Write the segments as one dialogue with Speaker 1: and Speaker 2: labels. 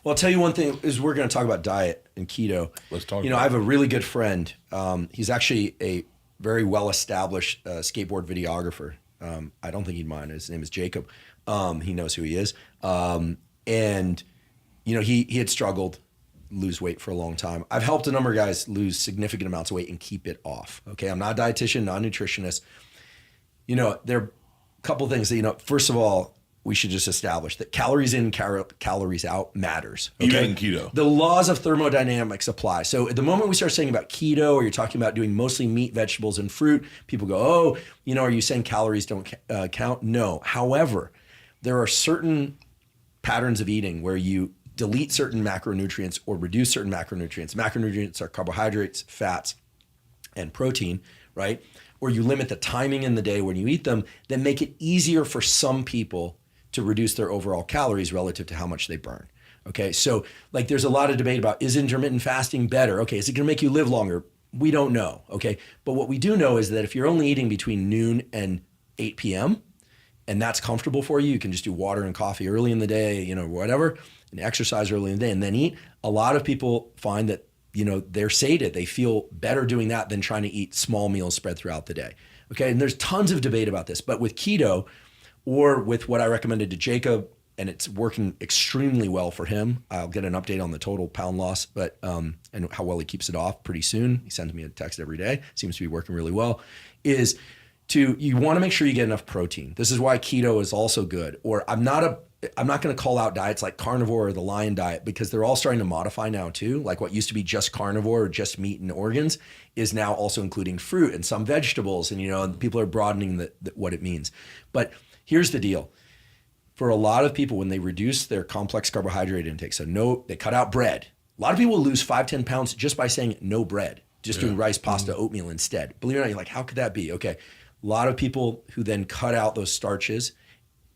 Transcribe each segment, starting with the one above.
Speaker 1: Well, I'll tell you one thing is we're going to talk about diet and keto.
Speaker 2: Let's talk.
Speaker 1: I have a really good friend. He's actually a very well-established skateboard videographer. I don't think he'd mind. His name is Jacob. He knows who he is. And he had struggled lose weight for a long time. I've helped a number of guys lose significant amounts of weight and keep it off. Okay, I'm not a dietitian, not a nutritionist. There are a couple things that, first of all, we should just establish that calories in, calories out matters. Okay?
Speaker 2: Even in keto.
Speaker 1: The laws of thermodynamics apply. So at the moment we start saying about keto, or you're talking about doing mostly meat, vegetables, and fruit, people go, oh, are you saying calories don't count? No. However, there are certain patterns of eating where you delete certain macronutrients or reduce certain macronutrients. Macronutrients are carbohydrates, fats, and protein, right? Or you limit the timing in the day when you eat them, that make it easier for some people to reduce their overall calories relative to how much they burn. Okay, so there's a lot of debate about, is intermittent fasting better? Okay, is it gonna make you live longer? We don't know, okay? But what we do know is that if you're only eating between noon and 8 p.m., and that's comfortable for you, you can just do water and coffee early in the day, whatever, and exercise early in the day and then eat. A lot of people find that, they're sated. They feel better doing that than trying to eat small meals spread throughout the day. Okay, and there's tons of debate about this, but with keto, or with what I recommended to Jacob, and it's working extremely well for him. I'll get an update on the total pound loss, but and how well he keeps it off pretty soon. He sends me a text every day. Seems to be working really well. You want to make sure you get enough protein. This is why keto is also good. Or I'm not going to call out diets like carnivore or the lion diet, because they're all starting to modify now too. Like what used to be just carnivore or just meat and organs is now also including fruit and some vegetables, and people are broadening what it means. But here's the deal. For a lot of people, when they reduce their complex carbohydrate intake, they cut out bread. A lot of people lose 5-10 pounds just by saying no bread, just doing rice, pasta, oatmeal instead. Believe it or not, you're like, how could that be? Okay. A lot of people who then cut out those starches,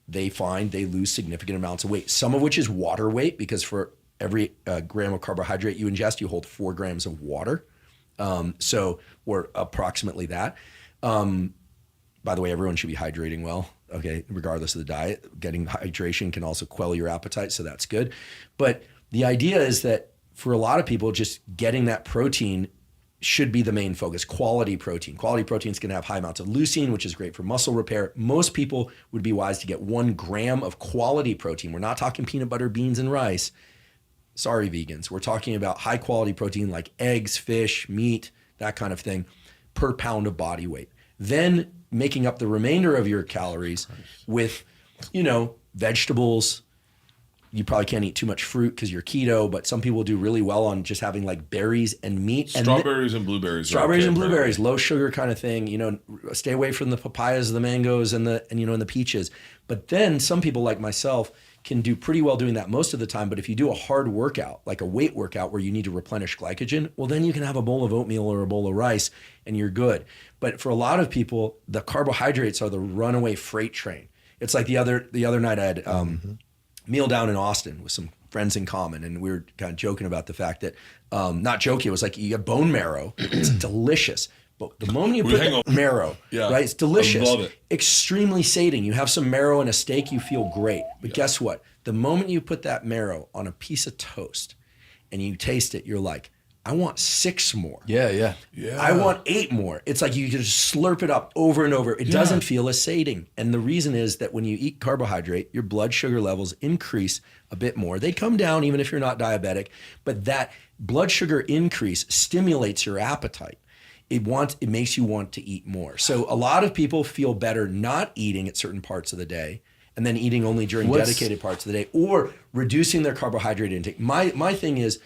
Speaker 1: they find they lose significant amounts of weight, some of which is water weight, because for every gram of carbohydrate you ingest, you hold 4 grams of water. Or approximately that. By the way, everyone should be hydrating well, okay, regardless of the diet. Getting hydration can also quell your appetite, so that's good. But the idea is that for a lot of people, just getting that protein should be the main focus. Quality protein. Quality protein is going to have high amounts of leucine, which is great for muscle repair. Most people would be wise to get 1 gram of quality protein. We're not talking peanut butter, beans, and rice. Sorry, vegans. We're talking about high quality protein like eggs, fish, meat, that kind of thing, per pound of body weight. Then making up the remainder of your calories with, vegetables. You probably can't eat too much fruit because you're keto, but some people do really well on just having berries and meat.
Speaker 2: Strawberries and blueberries.
Speaker 1: Strawberries and blueberries, low sugar kind of thing. Stay away from the papayas, the mangoes, and the peaches. But then some people like myself can do pretty well doing that most of the time. But if you do a hard workout, like a weight workout where you need to replenish glycogen, well, then you can have a bowl of oatmeal or a bowl of rice and you're good. But for a lot of people, the carbohydrates are the runaway freight train. It's like the other night I had meal down in Austin with some friends in common, and we were kind of joking about the fact that, not joking, it was like you have bone marrow, it's delicious. But the moment you put the marrow, right, it's delicious. I love it. Extremely sating. You have some marrow in a steak, you feel great. But guess what? The moment you put that marrow on a piece of toast and you taste it, you're like, I want 6 more.
Speaker 3: Yeah.
Speaker 1: I want 8 more. It's like you can just slurp it up over and over. It doesn't feel as sating. And the reason is that when you eat carbohydrate, your blood sugar levels increase a bit more. They come down even if you're not diabetic, but that blood sugar increase stimulates your appetite. It makes you want to eat more. So a lot of people feel better not eating at certain parts of the day and then eating only during dedicated parts of the day, or reducing their carbohydrate intake. My thing is,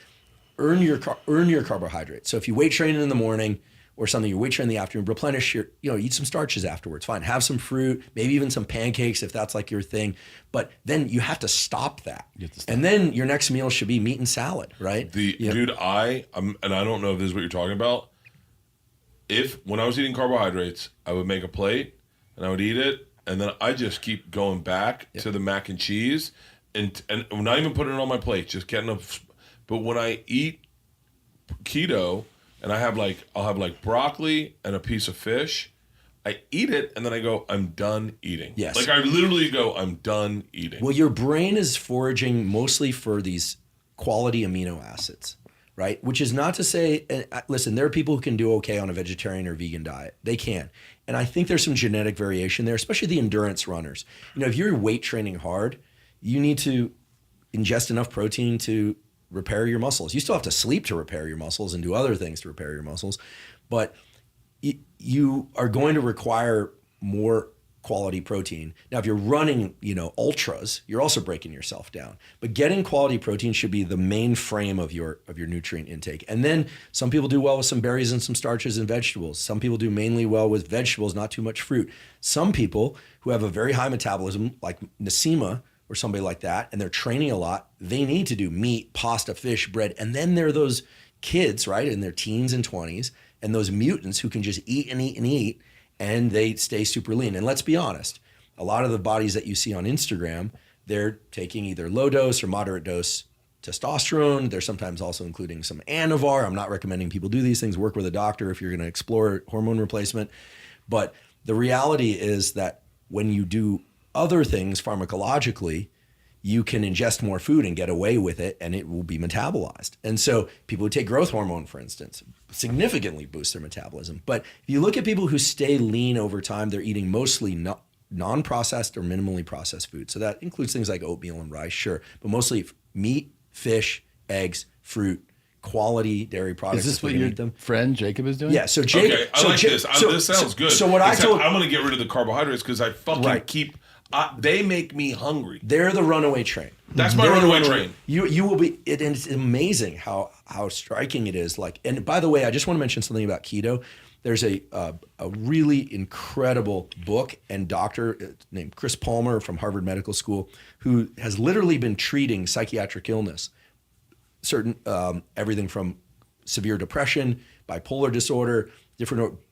Speaker 1: earn your carbohydrates. So if you weight train in the morning or something, you weight train in the afternoon, replenish eat some starches afterwards. Fine. Have some fruit, maybe even some pancakes if that's like your thing. But then you have to stop that. And then your next meal should be meat and salad, right?
Speaker 2: Dude, and I don't know if this is what you're talking about. When I was eating carbohydrates, I would make a plate and I would eat it, and then I just keep going back to the mac and cheese and not even putting it on my plate, just getting a. But when I eat keto and I'll have broccoli and a piece of fish, I eat it and then I go, I'm done eating.
Speaker 1: Yes.
Speaker 2: I literally go, I'm done eating.
Speaker 1: Well, your brain is foraging mostly for these quality amino acids, right? Which is not to say, listen, there are people who can do okay on a vegetarian or vegan diet. They can. And I think there's some genetic variation there, especially the endurance runners. If you're weight training hard, you need to ingest enough protein to repair your muscles. You still have to sleep to repair your muscles and do other things to repair your muscles, but you are going to require more quality protein. Now, if you're running, ultras, you're also breaking yourself down. But getting quality protein should be the main frame of your nutrient intake. And then some people do well with some berries and some starches and vegetables. Some people do mainly well with vegetables, not too much fruit. Some people who have a very high metabolism, like Nasima or somebody like that, and they're training a lot, they need to do meat, pasta, fish, bread. And then there are those kids, right, in their teens and 20s, and those mutants who can just eat and eat and eat, and they stay super lean. And let's be honest, a lot of the bodies that you see on Instagram, they're taking either low dose or moderate dose testosterone. They're sometimes also including some Anavar. I'm not recommending people do these things. Work with a doctor if you're going to explore hormone replacement. But the reality is that when you do other things pharmacologically, you can ingest more food and get away with it, and it will be metabolized. And so people who take growth hormone, for instance, significantly boost their metabolism. But if you look at people who stay lean over time, they're eating mostly non-processed or minimally processed food. So that includes things like oatmeal and rice, sure, but mostly meat, fish, eggs, fruit, quality dairy products.
Speaker 3: Is this what your friend Jacob is doing?
Speaker 1: Yeah. So Jacob.
Speaker 2: Okay, I like this. This sounds good.
Speaker 1: So what I'm
Speaker 2: going to get rid of the carbohydrates because I fucking keep. They make me hungry.
Speaker 1: They're the runaway train.
Speaker 2: That's my runaway train.
Speaker 1: You will be. And it's amazing how striking it is. And by the way, I just want to mention something about keto. There's a really incredible book and doctor named Chris Palmer from Harvard Medical School who has literally been treating psychiatric illness, certain everything from severe depression, bipolar disorder,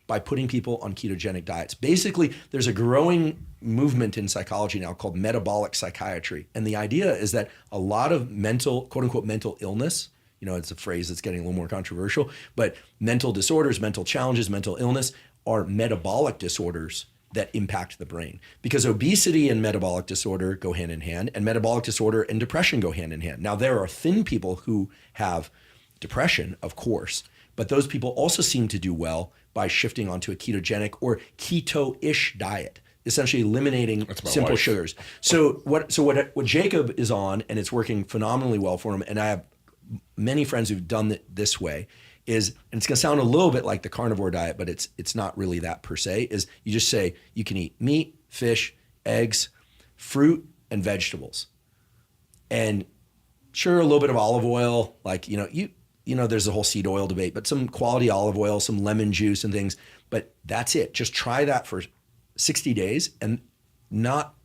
Speaker 1: by putting people on ketogenic diets. Basically, there's a growing movement in psychology now called metabolic psychiatry. And the idea is that a lot of mental, quote unquote, mental illness, it's a phrase that's getting a little more controversial, but mental disorders, mental challenges, mental illness are metabolic disorders that impact the brain. Because obesity and metabolic disorder go hand in hand, and metabolic disorder and depression go hand in hand. Now, there are thin people who have depression, of course, but those people also seem to do well by shifting onto a ketogenic or keto-ish diet, essentially eliminating simple sugars. So what Jacob is on, and it's working phenomenally well for him, and I have many friends who've done it this way, is, and it's going to sound a little bit like the carnivore diet, but it's not really that per se, is you just say you can eat meat, fish, eggs, fruit, and vegetables. And sure, a little bit of olive oil, there's the whole seed oil debate, but some quality olive oil, some lemon juice and things, but that's it. Just try that for 60 days and not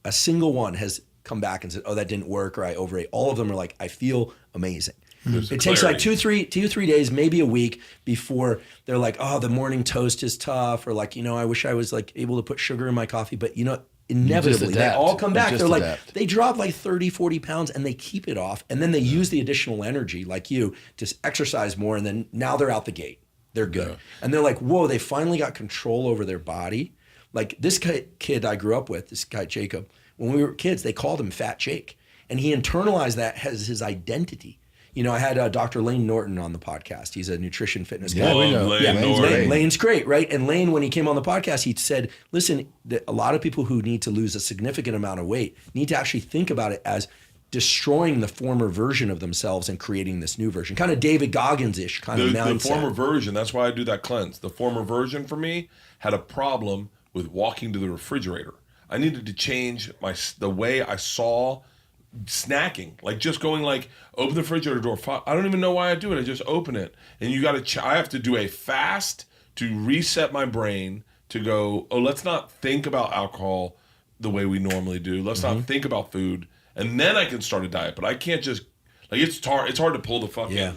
Speaker 1: a single one has come back and said, oh, that didn't work or I overate. All of them are like, I feel amazing. It takes like 2-3 days, maybe a week before they're like, oh, the morning toast is tough, or I wish I was able to put sugar in my coffee, but inevitably they all come back. They're they drop 30, 40 pounds and they keep it off. And then they use the additional energy like you to exercise more. And then now they're out the gate. They're good. Yeah. And they're like, whoa, they finally got control over their body. Like this kid I grew up with, this guy, Jacob, when we were kids, they called him Fat Jake. And he internalized that as his identity. I had Dr. Lane Norton on the podcast. He's a nutrition fitness guy.
Speaker 3: Yeah, we know.
Speaker 1: Lane's great, right? And Lane, when he came on the podcast, he said, listen, a lot of people who need to lose a significant amount of weight need to actually think about it as destroying the former version of themselves and creating this new version. Kind of David Goggins-ish kind of mindset.
Speaker 2: The former version, that's why I do that cleanse. The former version for me had a problem with walking to the refrigerator. I needed to change the way I saw snacking, just going open the refrigerator door. I don't even know why I do it. I just open it, and I have to do a fast to reset my brain to go, oh, let's not think about alcohol the way we normally do. Let's not think about food, and then I can start a diet. But I can't just it's hard to pull the fucking.
Speaker 1: Yeah.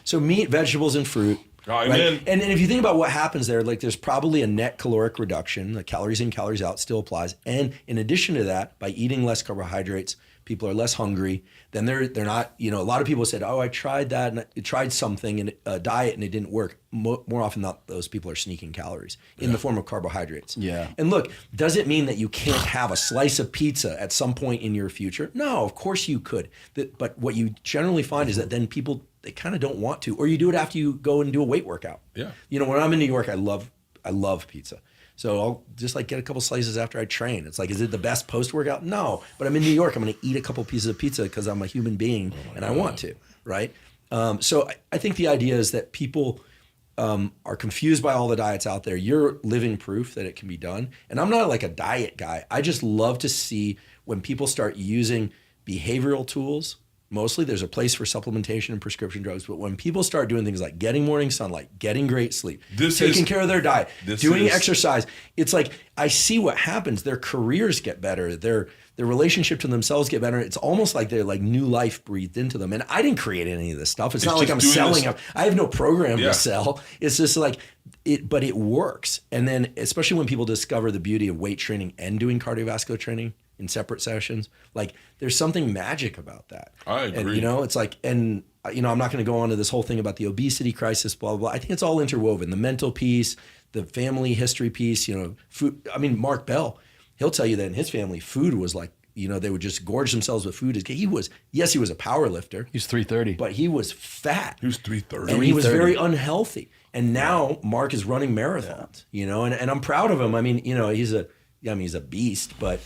Speaker 1: So meat, vegetables, and fruit.
Speaker 2: Right?
Speaker 1: And if you think about what happens there, there's probably a net caloric reduction. The calories in, calories out still applies. And in addition to that, by eating less carbohydrates, People are less hungry. Then they're not, a lot of people said, oh, I tried that and I tried something in a diet and it didn't work. More often than not, those people are sneaking calories in the form of carbohydrates.
Speaker 3: Yeah.
Speaker 1: And look, does it mean that you can't have a slice of pizza at some point in your future? No, of course you could. But what you generally find is that then people, they kind of don't want to, or you do it after you go and do a weight workout.
Speaker 2: Yeah.
Speaker 1: When I'm in New York, I love pizza. So I'll just like get a couple slices after I train. It's like, is it the best post-workout? No, but I'm in New York. I'm going to eat a couple pieces of pizza because I'm a human being and I want to, right? So I think the idea is that people are confused by all the diets out there. You're living proof that it can be done. And I'm not like a diet guy. I just love to see when people start using behavioral tools. Mostly there's a place for supplementation and prescription drugs, but when people start doing things like getting morning sunlight, getting great sleep, taking care of their diet, doing exercise, it's like I see what happens. Their careers get better. Their relationship to themselves get better. It's almost like they're like new life breathed into them. And I didn't create any of this stuff. It's not like I'm selling. I have no program to sell. It's just like but it works. And then especially when people discover the beauty of weight training and doing cardiovascular training in separate sessions, like there's something magic about that.
Speaker 2: I agree.
Speaker 1: And, it's like, and I'm not going to go on to this whole thing about the obesity crisis, blah, blah, blah. I think it's all interwoven. The mental piece, the family history piece, food. I mean, Mark Bell, he'll tell you that in his family, food was like, they would just gorge themselves with food. He was a power lifter.
Speaker 3: He's 330.
Speaker 1: But he was fat.
Speaker 2: He was 330.
Speaker 1: And he was very unhealthy. And now Mark is running marathons, and I'm proud of him. I mean, he's a beast, but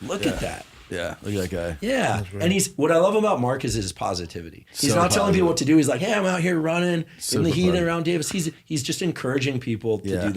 Speaker 1: look at that.
Speaker 3: Yeah, look at that guy.
Speaker 1: Yeah, and what I love about Mark is his positivity. He's not telling people what to do. He's like, hey, I'm out here running in the heat around Davis. He's just encouraging people to do that.